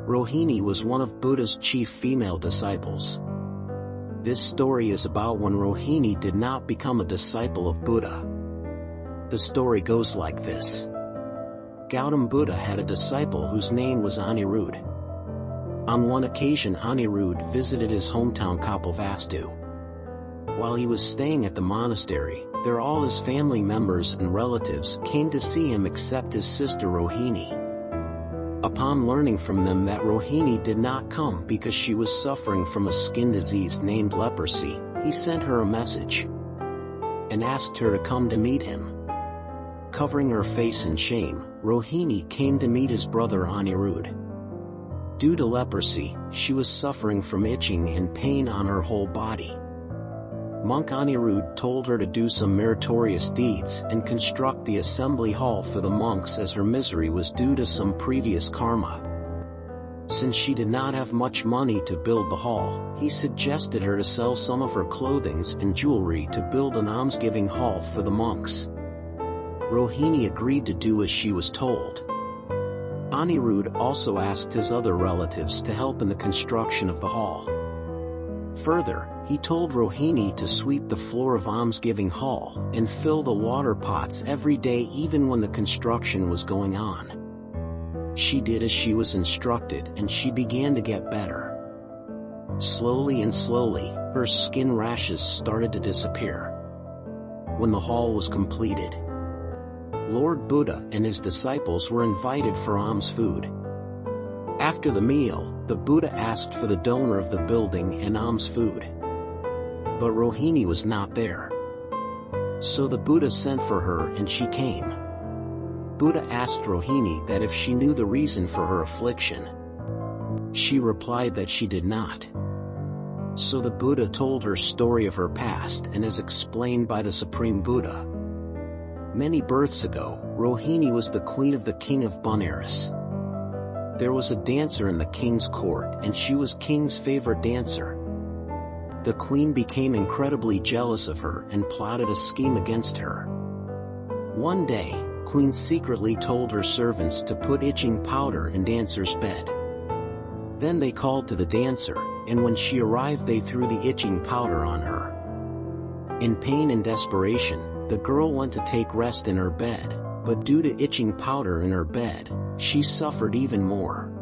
Rohini was one of Buddha's chief female disciples. This story is about when Rohini did not become a disciple of Buddha. The story goes like this. Gautam Buddha had a disciple whose name was Anirudh. On one occasion Anirudh visited his hometown Kapilvastu. While he was staying at the monastery, all his family members and relatives came to see him except his sister Rohini. Upon learning from them that Rohini did not come because she was suffering from a skin disease named leprosy, he sent her a message and asked her to come to meet him. Covering her face in shame, Rohini came to meet his brother Anirudh. Due to leprosy, she was suffering from itching and pain on her whole body. Monk Anirudh told her to do some meritorious deeds and construct the assembly hall for the monks as her misery was due to some previous karma. Since she did not have much money to build the hall, he suggested her to sell some of her clothing and jewelry to build an almsgiving hall for the monks. Rohini agreed to do as she was told. Anirudh also asked his other relatives to help in the construction of the hall. Further, he told Rohini to sweep the floor of almsgiving hall and fill the water pots every day even when the construction was going on. She did as she was instructed and she began to get better. Slowly and slowly, her skin rashes started to disappear. When the hall was completed, Lord Buddha and his disciples were invited for alms food. After the meal, the Buddha asked for the donor of the building and alms food. But Rohini was not there. So the Buddha sent for her and she came. Buddha asked Rohini that if she knew the reason for her affliction. She replied that she did not. So the Buddha told her story of her past and as explained by the Supreme Buddha. Many births ago, Rohini was the queen of the king of Benares. There was a dancer in the king's court and she was king's favorite dancer. The queen became incredibly jealous of her and plotted a scheme against her. One day, Queen secretly told her servants to put itching powder in dancer's bed. Then they called to the dancer, and when she arrived they threw the itching powder on her. In pain and desperation, the girl went to take rest in her bed, but due to itching powder in her bed, she suffered even more.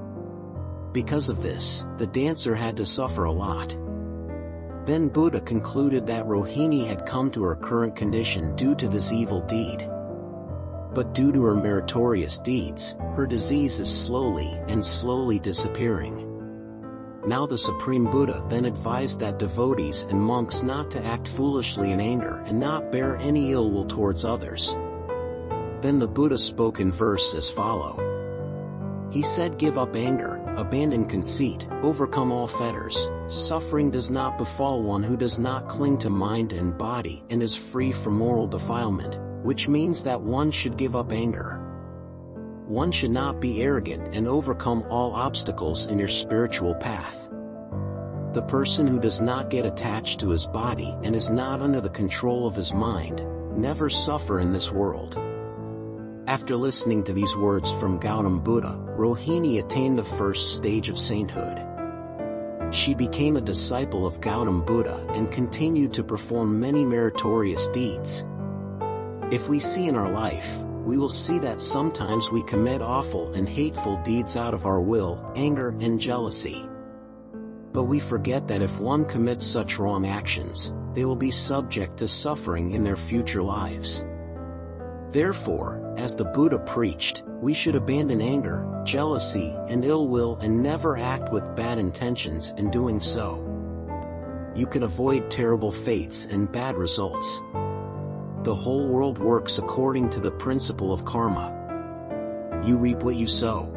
Because of this, the dancer had to suffer a lot. Then Buddha concluded that Rohini had come to her current condition due to this evil deed. But due to her meritorious deeds, her disease is slowly disappearing. Now the Supreme Buddha then advised that devotees and monks not to act foolishly in anger and not bear any ill will towards others. Then the Buddha spoke in verse as follow. He said, "Give up anger, abandon conceit, overcome all fetters. Suffering does not befall one who does not cling to mind and body and is free from moral defilement," which means that one should give up anger. One should not be arrogant and overcome all obstacles in your spiritual path. The person who does not get attached to his body and is not under the control of his mind, never suffer in this world. After listening to these words from Gautam Buddha, Rohini attained the first stage of sainthood. She became a disciple of Gautam Buddha and continued to perform many meritorious deeds. If we see in our life, we will see that sometimes we commit awful and hateful deeds out of our will, anger and jealousy. But we forget that if one commits such wrong actions, they will be subject to suffering in their future lives. Therefore, as the Buddha preached, we should abandon anger, jealousy, and ill will and never act with bad intentions in doing so. You can avoid terrible fates and bad results. The whole world works according to the principle of karma. You reap what you sow.